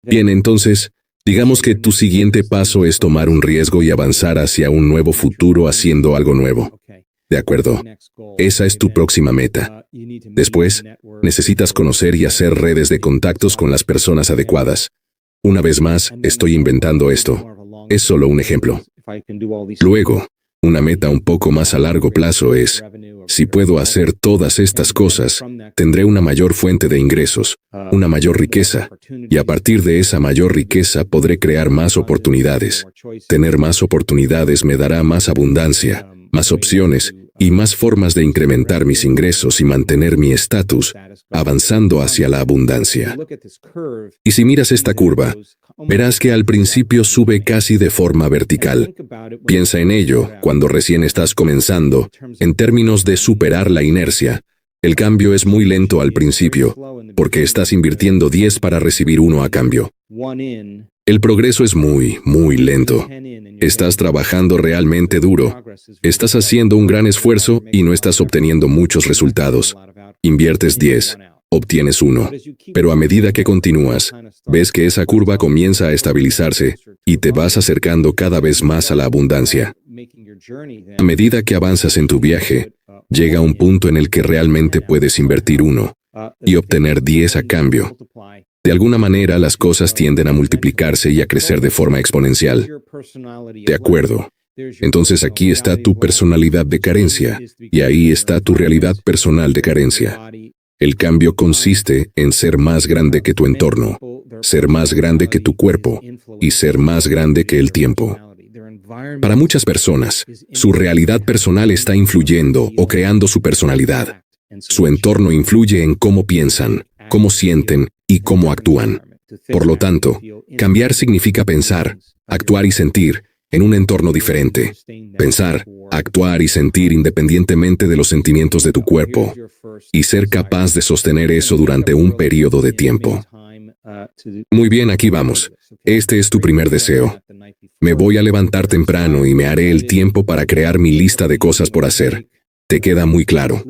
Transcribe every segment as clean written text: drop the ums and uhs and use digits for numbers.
Bien, entonces, digamos que tu siguiente paso es tomar un riesgo y avanzar hacia un nuevo futuro haciendo algo nuevo. De acuerdo. Esa es tu próxima meta. Después, necesitas conocer y hacer redes de contactos con las personas adecuadas. Una vez más, estoy inventando esto. Es solo un ejemplo. Luego, una meta un poco más a largo plazo es, si puedo hacer todas estas cosas, tendré una mayor fuente de ingresos, una mayor riqueza, y a partir de esa mayor riqueza podré crear más oportunidades. Tener más oportunidades me dará más abundancia, más opciones y más formas de incrementar mis ingresos y mantener mi estatus, avanzando hacia la abundancia. Y si miras esta curva, verás que al principio sube casi de forma vertical. Piensa en ello cuando recién estás comenzando, en términos de superar la inercia. El cambio es muy lento al principio, porque estás invirtiendo 10 para recibir 1 a cambio. El progreso es muy, muy lento. Estás trabajando realmente duro. Estás haciendo un gran esfuerzo y no estás obteniendo muchos resultados. Inviertes 10, obtienes 1. Pero a medida que continúas, ves que esa curva comienza a estabilizarse y te vas acercando cada vez más a la abundancia. A medida que avanzas en tu viaje, llega un punto en el que realmente puedes invertir 1 y obtener 10 a cambio. De alguna manera, las cosas tienden a multiplicarse y a crecer de forma exponencial. De acuerdo. Entonces aquí está tu personalidad de carencia, y ahí está tu realidad personal de carencia. El cambio consiste en ser más grande que tu entorno, ser más grande que tu cuerpo, y ser más grande que el tiempo. Para muchas personas, su realidad personal está influyendo o creando su personalidad. Su entorno influye en cómo piensan, cómo sienten y cómo actúan. Por lo tanto, cambiar significa pensar, actuar y sentir en un entorno diferente. Pensar, actuar y sentir independientemente de los sentimientos de tu cuerpo, y ser capaz de sostener eso durante un periodo de tiempo. Muy bien, aquí vamos. Este es tu primer deseo. Me voy a levantar temprano y me haré el tiempo para crear mi lista de cosas por hacer. ¿Te queda muy claro?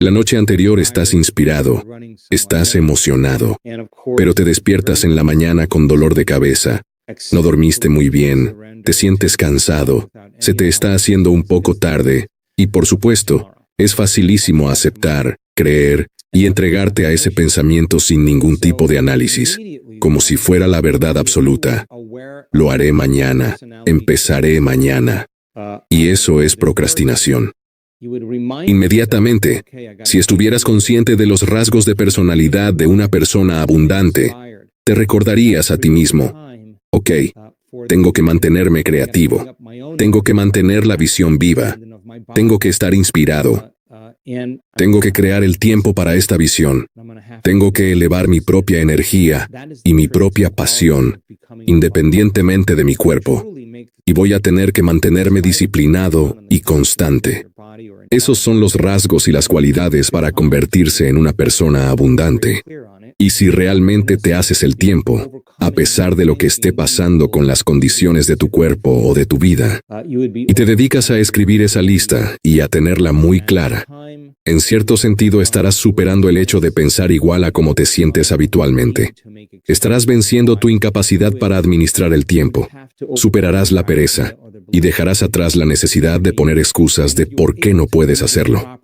La noche anterior estás inspirado, estás emocionado, pero te despiertas en la mañana con dolor de cabeza. No dormiste muy bien, te sientes cansado, se te está haciendo un poco tarde, y por supuesto, es facilísimo aceptar, creer y entregarte a ese pensamiento sin ningún tipo de análisis, como si fuera la verdad absoluta. Lo haré mañana, empezaré mañana. Y eso es procrastinación. Inmediatamente, si estuvieras consciente de los rasgos de personalidad de una persona abundante, te recordarías a ti mismo, ok, tengo que mantenerme creativo, tengo que mantener la visión viva, tengo que estar inspirado, tengo que crear el tiempo para esta visión, tengo que elevar mi propia energía y mi propia pasión, independientemente de mi cuerpo, y voy a tener que mantenerme disciplinado y constante. Esos son los rasgos y las cualidades para convertirse en una persona abundante. Y si realmente te haces el tiempo, a pesar de lo que esté pasando con las condiciones de tu cuerpo o de tu vida, y te dedicas a escribir esa lista y a tenerla muy clara, en cierto sentido estarás superando el hecho de pensar igual a como te sientes habitualmente. Estarás venciendo tu incapacidad para administrar el tiempo, superarás la pereza y dejarás atrás la necesidad de poner excusas de por qué no puedes hacerlo.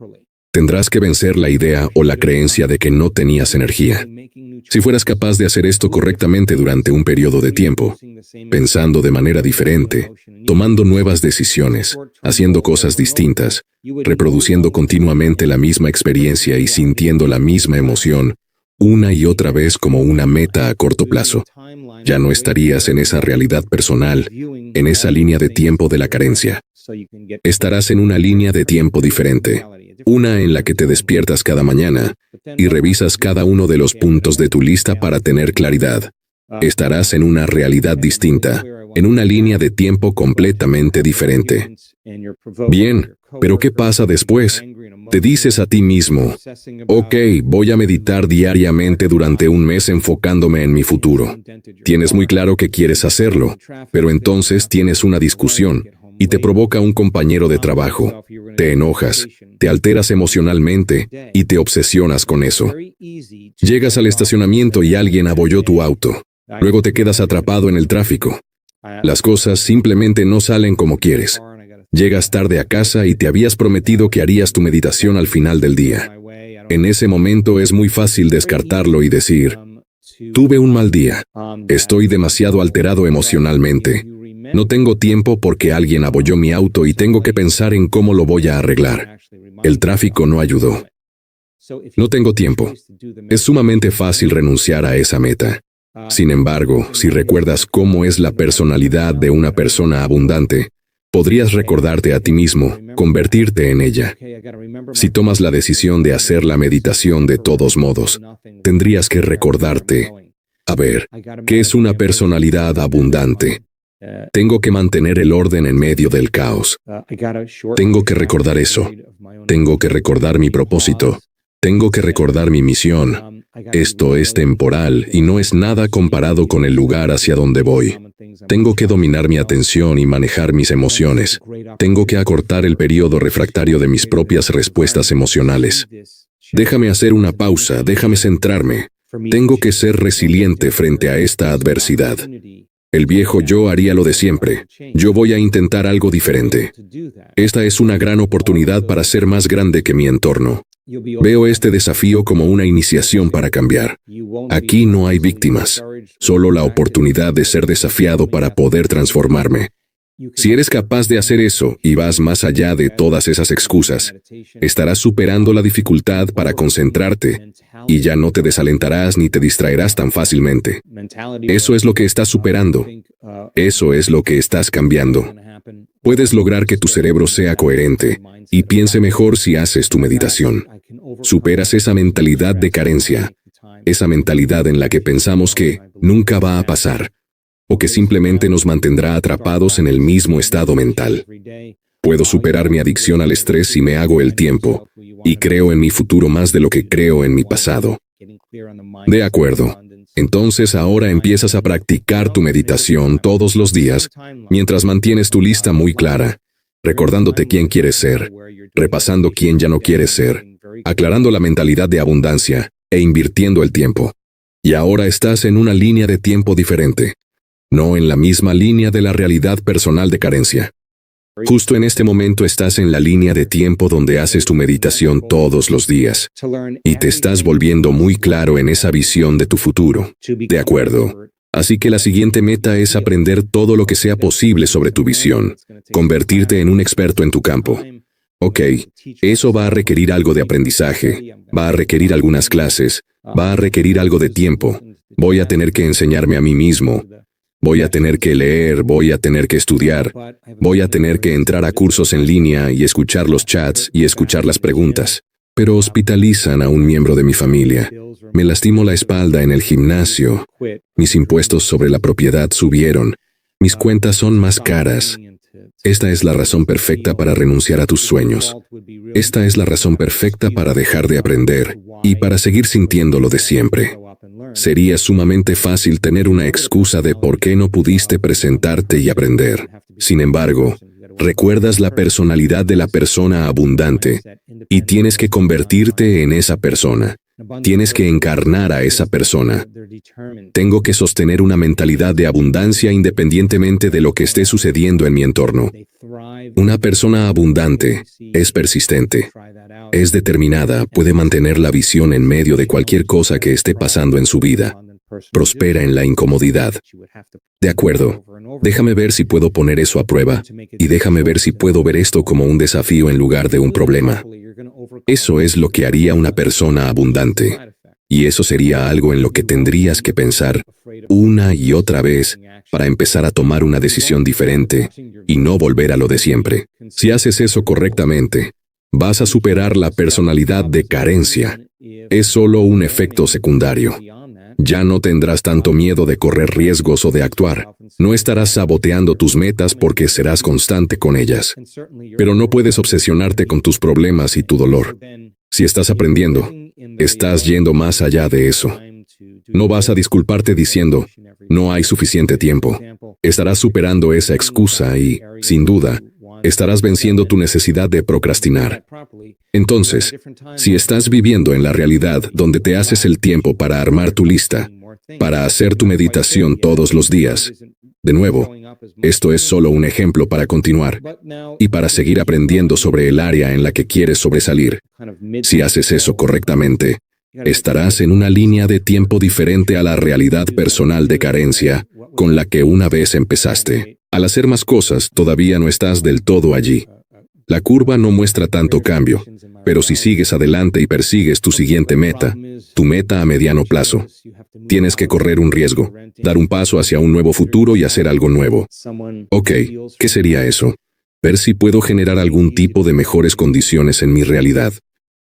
Tendrás que vencer la idea o la creencia de que no tenías energía. Si fueras capaz de hacer esto correctamente durante un periodo de tiempo, pensando de manera diferente, tomando nuevas decisiones, haciendo cosas distintas, reproduciendo continuamente la misma experiencia y sintiendo la misma emoción, una y otra vez como una meta a corto plazo, ya no estarías en esa realidad personal, en esa línea de tiempo de la carencia. Estarás en una línea de tiempo diferente, una en la que te despiertas cada mañana y revisas cada uno de los puntos de tu lista para tener claridad. Estarás en una realidad distinta, en una línea de tiempo completamente diferente. Bien, pero ¿qué pasa después? Te dices a ti mismo, ok, voy a meditar diariamente durante un mes enfocándome en mi futuro. Tienes muy claro que quieres hacerlo, pero entonces tienes una discusión y te provoca un compañero de trabajo. Te enojas, te alteras emocionalmente y te obsesionas con eso. Llegas al estacionamiento y alguien abolló tu auto. Luego te quedas atrapado en el tráfico. Las cosas simplemente no salen como quieres. Llegas tarde a casa y te habías prometido que harías tu meditación al final del día. En ese momento es muy fácil descartarlo y decir, tuve un mal día. Estoy demasiado alterado emocionalmente. No tengo tiempo porque alguien abolló mi auto y tengo que pensar en cómo lo voy a arreglar. El tráfico no ayudó. No tengo tiempo. Es sumamente fácil renunciar a esa meta. Sin embargo, si recuerdas cómo es la personalidad de una persona abundante, podrías recordarte a ti mismo, convertirte en ella. Si tomas la decisión de hacer la meditación de todos modos, tendrías que recordarte, a ver, ¿qué es una personalidad abundante? Tengo que mantener el orden en medio del caos. Tengo que recordar eso. Tengo que recordar mi propósito. Tengo que recordar mi misión. Esto es temporal y no es nada comparado con el lugar hacia donde voy. Tengo que dominar mi atención y manejar mis emociones. Tengo que acortar el periodo refractario de mis propias respuestas emocionales. Déjame hacer una pausa, déjame centrarme. Tengo que ser resiliente frente a esta adversidad. El viejo yo haría lo de siempre. Yo voy a intentar algo diferente. Esta es una gran oportunidad para ser más grande que mi entorno. Veo este desafío como una iniciación para cambiar. Aquí no hay víctimas, solo la oportunidad de ser desafiado para poder transformarme. Si eres capaz de hacer eso y vas más allá de todas esas excusas, estarás superando la dificultad para concentrarte y ya no te desalentarás ni te distraerás tan fácilmente. Eso es lo que estás superando. Eso es lo que estás cambiando. Puedes lograr que tu cerebro sea coherente y piense mejor si haces tu meditación. Superas esa mentalidad de carencia, esa mentalidad en la que pensamos que nunca va a pasar, o que simplemente nos mantendrá atrapados en el mismo estado mental. Puedo superar mi adicción al estrés si me hago el tiempo, y creo en mi futuro más de lo que creo en mi pasado. De acuerdo. Entonces ahora empiezas a practicar tu meditación todos los días, mientras mantienes tu lista muy clara, recordándote quién quieres ser, repasando quién ya no quieres ser, aclarando la mentalidad de abundancia e invirtiendo el tiempo. Y ahora estás en una línea de tiempo diferente, no en la misma línea de la realidad personal de carencia. Justo en este momento estás en la línea de tiempo donde haces tu meditación todos los días y te estás volviendo muy claro en esa visión de tu futuro. De acuerdo. Así que la siguiente meta es aprender todo lo que sea posible sobre tu visión, convertirte en un experto en tu campo. Ok, eso va a requerir algo de aprendizaje, va a requerir algunas clases, va a requerir algo de tiempo. Voy a tener que enseñarme a mí mismo. Voy a tener que leer, voy a tener que estudiar, voy a tener que entrar a cursos en línea y escuchar los chats y escuchar las preguntas. Pero hospitalizan a un miembro de mi familia. Me lastimo la espalda en el gimnasio. Mis impuestos sobre la propiedad subieron. Mis cuentas son más caras. Esta es la razón perfecta para renunciar a tus sueños. Esta es la razón perfecta para dejar de aprender y para seguir sintiendo lo de siempre. Sería sumamente fácil tener una excusa de por qué no pudiste presentarte y aprender. Sin embargo, recuerdas la personalidad de la persona abundante y tienes que convertirte en esa persona. Tienes que encarnar a esa persona. Tengo que sostener una mentalidad de abundancia independientemente de lo que esté sucediendo en mi entorno. Una persona abundante es persistente, es determinada, puede mantener la visión en medio de cualquier cosa que esté pasando en su vida. Prospera en la incomodidad. De acuerdo. Déjame ver si puedo poner eso a prueba, y déjame ver si puedo ver esto como un desafío en lugar de un problema. Eso es lo que haría una persona abundante. Y eso sería algo en lo que tendrías que pensar una y otra vez para empezar a tomar una decisión diferente y no volver a lo de siempre. Si haces eso correctamente, vas a superar la personalidad de carencia. Es solo un efecto secundario. Ya no tendrás tanto miedo de correr riesgos o de actuar. No estarás saboteando tus metas porque serás constante con ellas. Pero no puedes obsesionarte con tus problemas y tu dolor. Si estás aprendiendo, estás yendo más allá de eso. No vas a disculparte diciendo, no hay suficiente tiempo. Estarás superando esa excusa y, sin duda, estarás venciendo tu necesidad de procrastinar. Entonces, si estás viviendo en la realidad donde te haces el tiempo para armar tu lista, para hacer tu meditación todos los días. De nuevo, esto es solo un ejemplo para continuar y para seguir aprendiendo sobre el área en la que quieres sobresalir. Si haces eso correctamente, estarás en una línea de tiempo diferente a la realidad personal de carencia con la que una vez empezaste. Al hacer más cosas, todavía no estás del todo allí. La curva no muestra tanto cambio, pero si sigues adelante y persigues tu siguiente meta, tu meta a mediano plazo, tienes que correr un riesgo, dar un paso hacia un nuevo futuro y hacer algo nuevo. Ok, ¿qué sería eso? Ver si puedo generar algún tipo de mejores condiciones en mi realidad.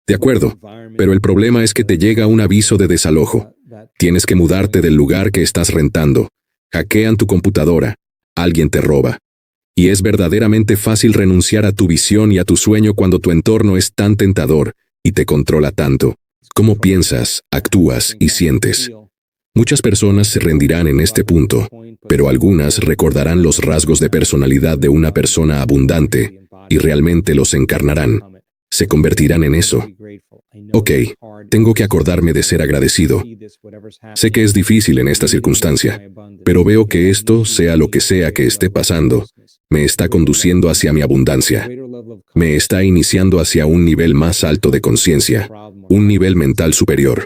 De acuerdo, pero el problema es que te llega un aviso de desalojo. Tienes que mudarte del lugar que estás rentando. Hackean tu computadora. Alguien te roba. Y es verdaderamente fácil renunciar a tu visión y a tu sueño cuando tu entorno es tan tentador y te controla tanto. ¿Cómo piensas, actúas y sientes? Muchas personas se rendirán en este punto, pero algunas recordarán los rasgos de personalidad de una persona abundante y realmente los encarnarán. Se convertirán en eso. Ok, tengo que acordarme de ser agradecido. Sé que es difícil en esta circunstancia, pero veo que esto, sea lo que sea que esté pasando, me está conduciendo hacia mi abundancia. Me está iniciando hacia un nivel más alto de conciencia, un nivel mental superior,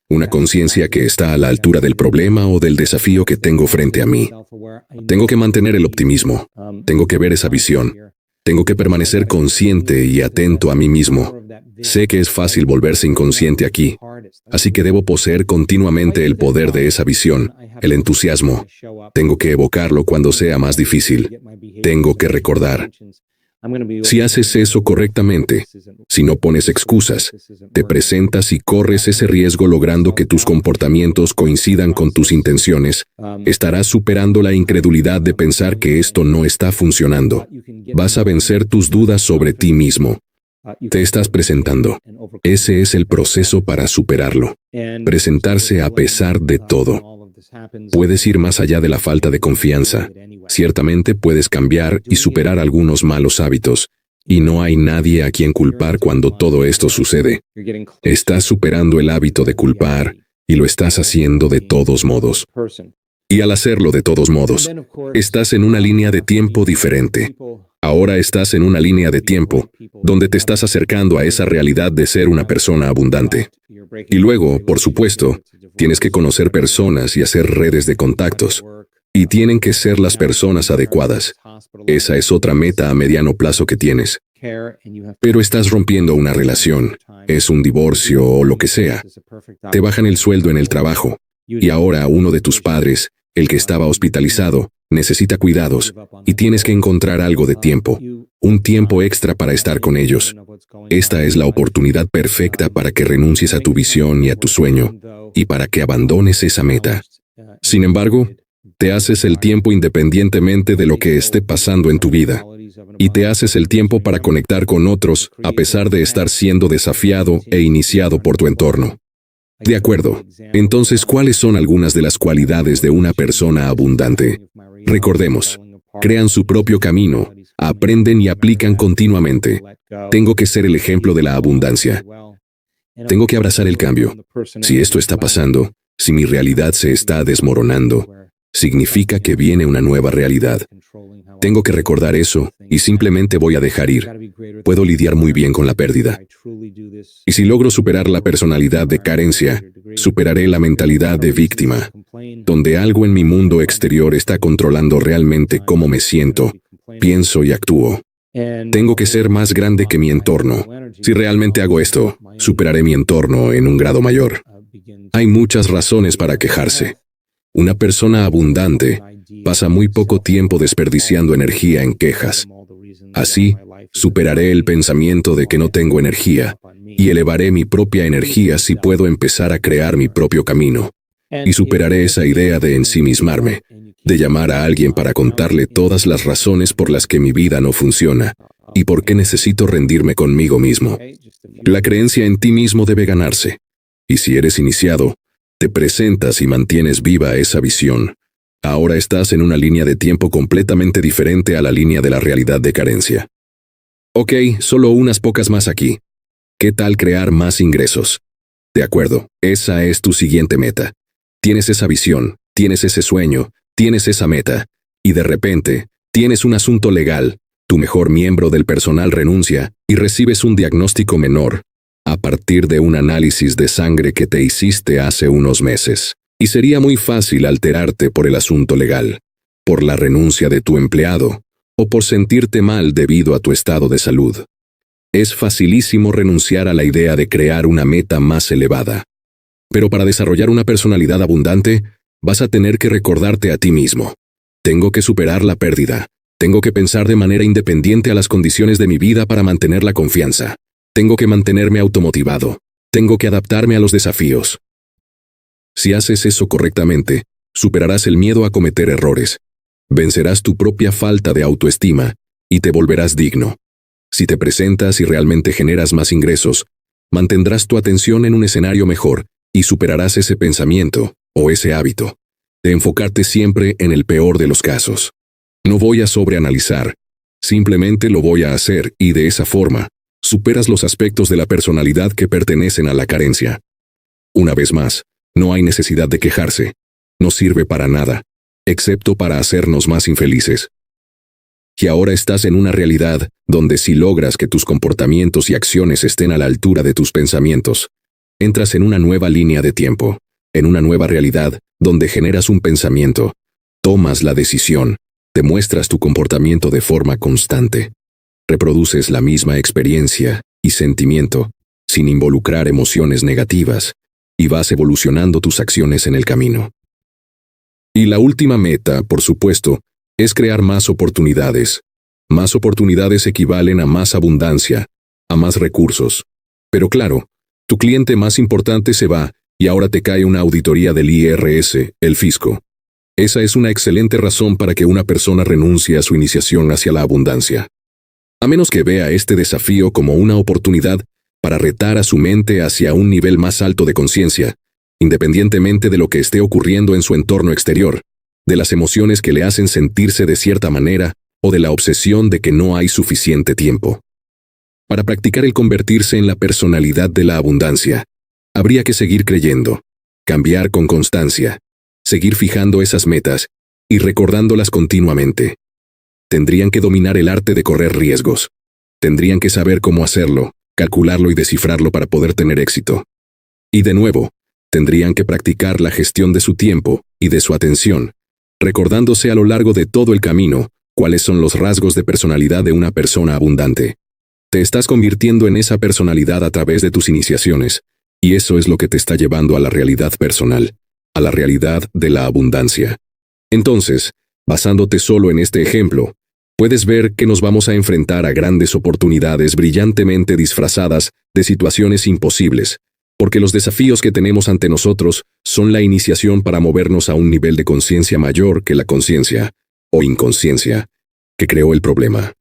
una conciencia que está a la altura del problema o del desafío que tengo frente a mí. Tengo que mantener el optimismo, tengo que ver esa visión, tengo que permanecer consciente y atento a mí mismo. Sé que es fácil volverse inconsciente aquí, así que debo poseer continuamente el poder de esa visión, el entusiasmo. Tengo que evocarlo cuando sea más difícil. Tengo que recordar. Si haces eso correctamente, si no pones excusas, te presentas y corres ese riesgo logrando que tus comportamientos coincidan con tus intenciones, estarás superando la incredulidad de pensar que esto no está funcionando. Vas a vencer tus dudas sobre ti mismo. Te estás presentando. Ese es el proceso para superarlo. Presentarse a pesar de todo. Puedes ir más allá de la falta de confianza. Ciertamente puedes cambiar y superar algunos malos hábitos, y no hay nadie a quien culpar cuando todo esto sucede. Estás superando el hábito de culpar, y lo estás haciendo de todos modos. Y al hacerlo de todos modos, estás en una línea de tiempo diferente. Ahora estás en una línea de tiempo donde te estás acercando a esa realidad de ser una persona abundante. Y luego, por supuesto, tienes que conocer personas y hacer redes de contactos. Y tienen que ser las personas adecuadas. Esa es otra meta a mediano plazo que tienes. Pero estás rompiendo una relación, es un divorcio o lo que sea. Te bajan el sueldo en el trabajo. Y ahora uno de tus padres, el que estaba hospitalizado, necesita cuidados, y tienes que encontrar algo de tiempo, un tiempo extra para estar con ellos. Esta es la oportunidad perfecta para que renuncies a tu visión y a tu sueño, y para que abandones esa meta. Sin embargo, te haces el tiempo independientemente de lo que esté pasando en tu vida, y te haces el tiempo para conectar con otros a pesar de estar siendo desafiado e iniciado por tu entorno. De acuerdo. Entonces, ¿cuáles son algunas de las cualidades de una persona abundante? Recordemos, crean su propio camino, aprenden y aplican continuamente. Tengo que ser el ejemplo de la abundancia. Tengo que abrazar el cambio. Si esto está pasando, si mi realidad se está desmoronando, significa que viene una nueva realidad. Tengo que recordar eso y simplemente voy a dejar ir. Puedo lidiar muy bien con la pérdida. Y si logro superar la personalidad de carencia, superaré la mentalidad de víctima, donde algo en mi mundo exterior está controlando realmente cómo me siento, pienso y actúo. Tengo que ser más grande que mi entorno. Si realmente hago esto, superaré mi entorno en un grado mayor. Hay muchas razones para quejarse. Una persona abundante pasa muy poco tiempo desperdiciando energía en quejas. Así, superaré el pensamiento de que no tengo energía y elevaré mi propia energía si puedo empezar a crear mi propio camino. Y superaré esa idea de ensimismarme, de llamar a alguien para contarle todas las razones por las que mi vida no funciona y por qué necesito rendirme conmigo mismo. La creencia en ti mismo debe ganarse. Y si eres iniciado, te presentas y mantienes viva esa visión. Ahora estás en una línea de tiempo completamente diferente a la línea de la realidad de carencia. Ok, solo unas pocas más aquí. ¿Qué tal crear más ingresos? De acuerdo, esa es tu siguiente meta. Tienes esa visión, tienes ese sueño, tienes esa meta, y de repente, tienes un asunto legal, tu mejor miembro del personal renuncia y recibes un diagnóstico menor, a partir de un análisis de sangre que te hiciste hace unos meses. Y sería muy fácil alterarte por el asunto legal, por la renuncia de tu empleado, o por sentirte mal debido a tu estado de salud. Es facilísimo renunciar a la idea de crear una meta más elevada. Pero para desarrollar una personalidad abundante, vas a tener que recordarte a ti mismo. Tengo que superar la pérdida. Tengo que pensar de manera independiente a las condiciones de mi vida para mantener la confianza. Tengo que mantenerme automotivado. Tengo que adaptarme a los desafíos. Si haces eso correctamente, superarás el miedo a cometer errores. Vencerás tu propia falta de autoestima y te volverás digno. Si te presentas y realmente generas más ingresos, mantendrás tu atención en un escenario mejor y superarás ese pensamiento o ese hábito de enfocarte siempre en el peor de los casos. No voy a sobreanalizar, simplemente lo voy a hacer y de esa forma, superas los aspectos de la personalidad que pertenecen a la carencia. Una vez más, no hay necesidad de quejarse. No sirve para nada, excepto para hacernos más infelices. Y ahora estás en una realidad donde si logras que tus comportamientos y acciones estén a la altura de tus pensamientos, entras en una nueva línea de tiempo, en una nueva realidad donde generas un pensamiento, tomas la decisión, demuestras tu comportamiento de forma constante, reproduces la misma experiencia y sentimiento sin involucrar emociones negativas y vas evolucionando tus acciones en el camino. Y la última meta, por supuesto, es crear más oportunidades. Más oportunidades equivalen a más abundancia, a más recursos. Pero claro, tu cliente más importante se va y ahora te cae una auditoría del IRS, el fisco. Esa es una excelente razón para que una persona renuncie a su iniciación hacia la abundancia. A menos que vea este desafío como una oportunidad para retar a su mente hacia un nivel más alto de conciencia, independientemente de lo que esté ocurriendo en su entorno exterior, de las emociones que le hacen sentirse de cierta manera o de la obsesión de que no hay suficiente tiempo. Para practicar el convertirse en la personalidad de la abundancia, habría que seguir creyendo, cambiar con constancia, seguir fijando esas metas y recordándolas continuamente. Tendrían que dominar el arte de correr riesgos. Tendrían que saber cómo hacerlo, calcularlo y descifrarlo para poder tener éxito. Y de nuevo, tendrían que practicar la gestión de su tiempo y de su atención, recordándose a lo largo de todo el camino cuáles son los rasgos de personalidad de una persona abundante. Te estás convirtiendo en esa personalidad a través de tus iniciaciones, y eso es lo que te está llevando a la realidad personal, a la realidad de la abundancia. Entonces, basándote solo en este ejemplo, puedes ver que nos vamos a enfrentar a grandes oportunidades brillantemente disfrazadas de situaciones imposibles, porque los desafíos que tenemos ante nosotros son la iniciación para movernos a un nivel de conciencia mayor que la conciencia, o inconsciencia, que creó el problema.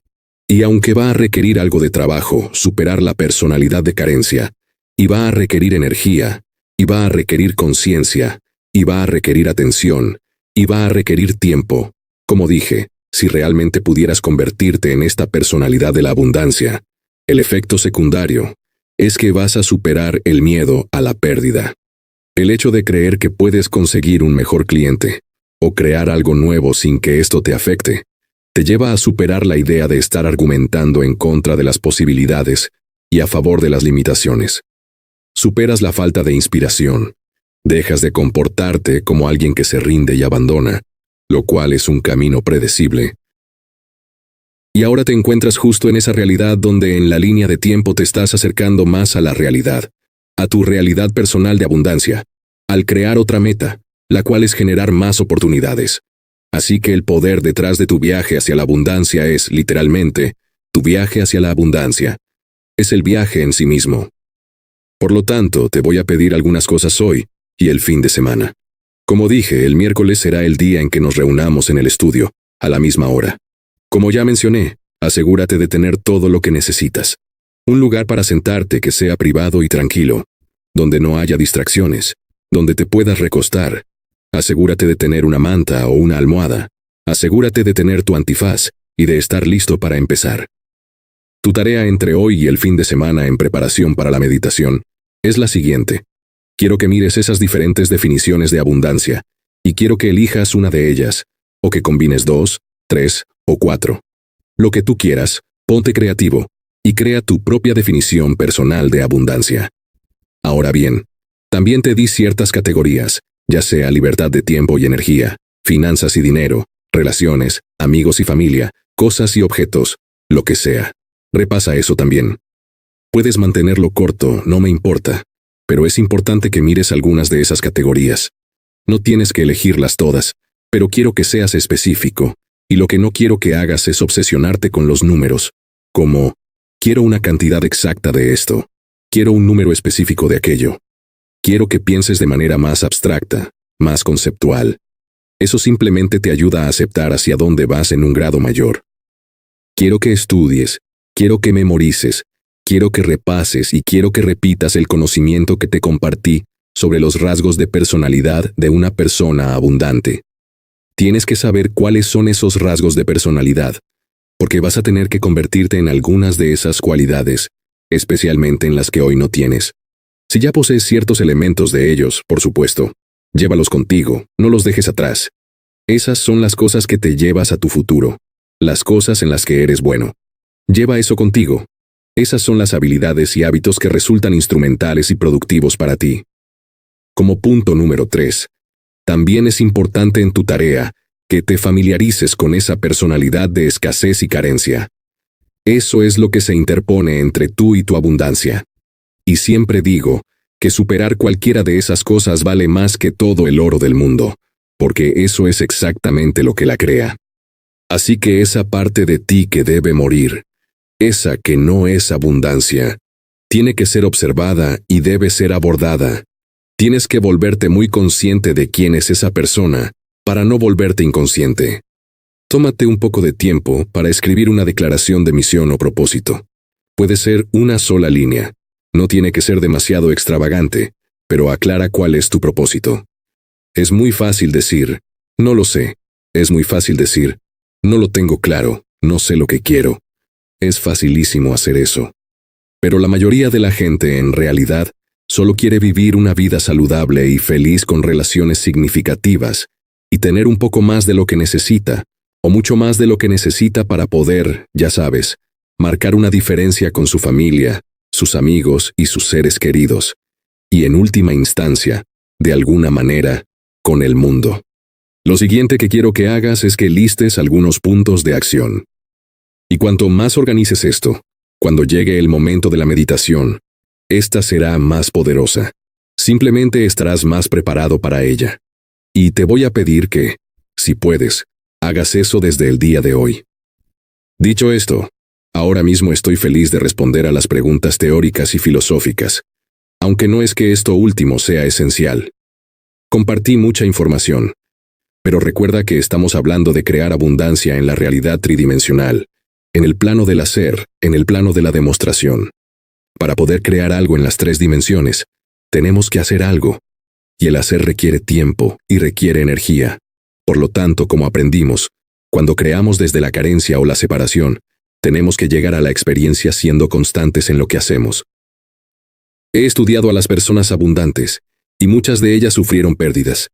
Y aunque va a requerir algo de trabajo, superar la personalidad de carencia, y va a requerir energía, y va a requerir conciencia, y va a requerir atención, y va a requerir tiempo, como dije, si realmente pudieras convertirte en esta personalidad de la abundancia, el efecto secundario es que vas a superar el miedo a la pérdida. El hecho de creer que puedes conseguir un mejor cliente, o crear algo nuevo sin que esto te afecte, te lleva a superar la idea de estar argumentando en contra de las posibilidades y a favor de las limitaciones. Superas la falta de inspiración. Dejas de comportarte como alguien que se rinde y abandona, lo cual es un camino predecible. Y ahora te encuentras justo en esa realidad donde en la línea de tiempo te estás acercando más a la realidad, a tu realidad personal de abundancia, al crear otra meta, la cual es generar más oportunidades. Así que el poder detrás de tu viaje hacia la abundancia es, literalmente, tu viaje hacia la abundancia. Es el viaje en sí mismo. Por lo tanto, te voy a pedir algunas cosas hoy y el fin de semana. Como dije, el miércoles será el día en que nos reunamos en el estudio, a la misma hora. Como ya mencioné, asegúrate de tener todo lo que necesitas. Un lugar para sentarte que sea privado y tranquilo, donde no haya distracciones, donde te puedas recostar. Asegúrate de tener una manta o una almohada. Asegúrate de tener tu antifaz y de estar listo para empezar. Tu tarea entre hoy y el fin de semana en preparación para la meditación es la siguiente. Quiero que mires esas diferentes definiciones de abundancia, y quiero que elijas una de ellas, o que combines 2, 3 o 4. Lo que tú quieras, ponte creativo, y crea tu propia definición personal de abundancia. Ahora bien, también te di ciertas categorías, ya sea libertad de tiempo y energía, finanzas y dinero, relaciones, amigos y familia, cosas y objetos, lo que sea. Repasa eso también. Puedes mantenerlo corto, no me importa, pero es importante que mires algunas de esas categorías. No tienes que elegirlas todas, pero quiero que seas específico, y lo que no quiero que hagas es obsesionarte con los números, como, quiero una cantidad exacta de esto, quiero un número específico de aquello. Quiero que pienses de manera más abstracta, más conceptual. Eso simplemente te ayuda a aceptar hacia dónde vas en un grado mayor. Quiero que estudies, quiero que memorices, quiero que repases y quiero que repitas el conocimiento que te compartí sobre los rasgos de personalidad de una persona abundante. Tienes que saber cuáles son esos rasgos de personalidad, porque vas a tener que convertirte en algunas de esas cualidades, especialmente en las que hoy no tienes. Si ya posees ciertos elementos de ellos, por supuesto, llévalos contigo, no los dejes atrás. Esas son las cosas que te llevas a tu futuro, las cosas en las que eres bueno. Lleva eso contigo. Esas son las habilidades y hábitos que resultan instrumentales y productivos para ti. Como punto número 3, también es importante en tu tarea que te familiarices con esa personalidad de escasez y carencia. Eso es lo que se interpone entre tú y tu abundancia. Y siempre digo que superar cualquiera de esas cosas vale más que todo el oro del mundo, porque eso es exactamente lo que la crea. Así que esa parte de ti que debe morir, esa que no es abundancia, tiene que ser observada y debe ser abordada. Tienes que volverte muy consciente de quién es esa persona, para no volverte inconsciente. Tómate un poco de tiempo para escribir una declaración de misión o propósito. Puede ser una sola línea. No tiene que ser demasiado extravagante, pero aclara cuál es tu propósito. Es muy fácil decir, no lo sé. Es muy fácil decir, no lo tengo claro, no sé lo que quiero. Es facilísimo hacer eso. Pero la mayoría de la gente, en realidad, solo quiere vivir una vida saludable y feliz con relaciones significativas, y tener un poco más de lo que necesita, o mucho más de lo que necesita para poder, ya sabes, marcar una diferencia con su familia, sus amigos y sus seres queridos, y en última instancia, de alguna manera, con el mundo. Lo siguiente que quiero que hagas es que listes algunos puntos de acción. Y cuanto más organices esto, cuando llegue el momento de la meditación, esta será más poderosa. Simplemente estarás más preparado para ella. Y te voy a pedir que, si puedes, hagas eso desde el día de hoy. Dicho esto, ahora mismo estoy feliz de responder a las preguntas teóricas y filosóficas, aunque no es que esto último sea esencial. Compartí mucha información, pero recuerda que estamos hablando de crear abundancia en la realidad tridimensional, en el plano del hacer, en el plano de la demostración. Para poder crear algo en las 3 dimensiones, tenemos que hacer algo, y el hacer requiere tiempo y requiere energía. Por lo tanto, como aprendimos, cuando creamos desde la carencia o la separación, tenemos que llegar a la experiencia siendo constantes en lo que hacemos. He estudiado a las personas abundantes, y muchas de ellas sufrieron pérdidas.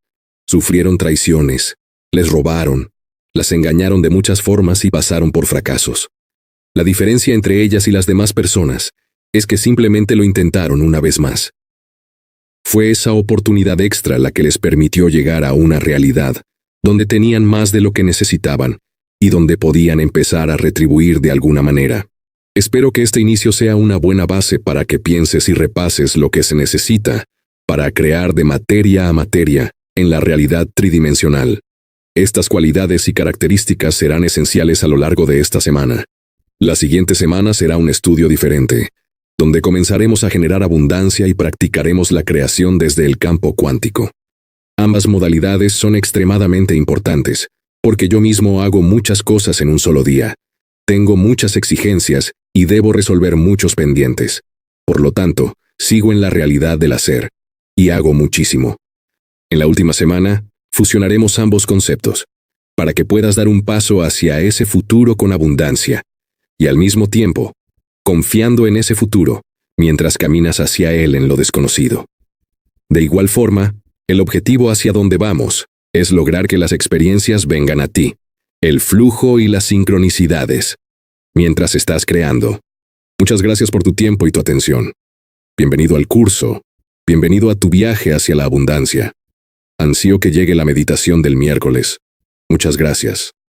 Sufrieron traiciones, les robaron, las engañaron de muchas formas y pasaron por fracasos. La diferencia entre ellas y las demás personas es que simplemente lo intentaron una vez más. Fue esa oportunidad extra la que les permitió llegar a una realidad donde tenían más de lo que necesitaban y donde podían empezar a retribuir de alguna manera. Espero que este inicio sea una buena base para que pienses y repases lo que se necesita para crear de materia a materia en la realidad tridimensional. Estas cualidades y características serán esenciales a lo largo de esta semana. La siguiente semana será un estudio diferente, donde comenzaremos a generar abundancia y practicaremos la creación desde el campo cuántico. Ambas modalidades son extremadamente importantes, porque yo mismo hago muchas cosas en un solo día. Tengo muchas exigencias y debo resolver muchos pendientes. Por lo tanto, sigo en la realidad del hacer, y hago muchísimo. En la última semana, fusionaremos ambos conceptos, para que puedas dar un paso hacia ese futuro con abundancia, y al mismo tiempo, confiando en ese futuro, mientras caminas hacia él en lo desconocido. De igual forma, el objetivo hacia donde vamos es lograr que las experiencias vengan a ti, el flujo y las sincronicidades, mientras estás creando. Muchas gracias por tu tiempo y tu atención. Bienvenido al curso, bienvenido a tu viaje hacia la abundancia. Ansío que llegue la meditación del miércoles. Muchas gracias.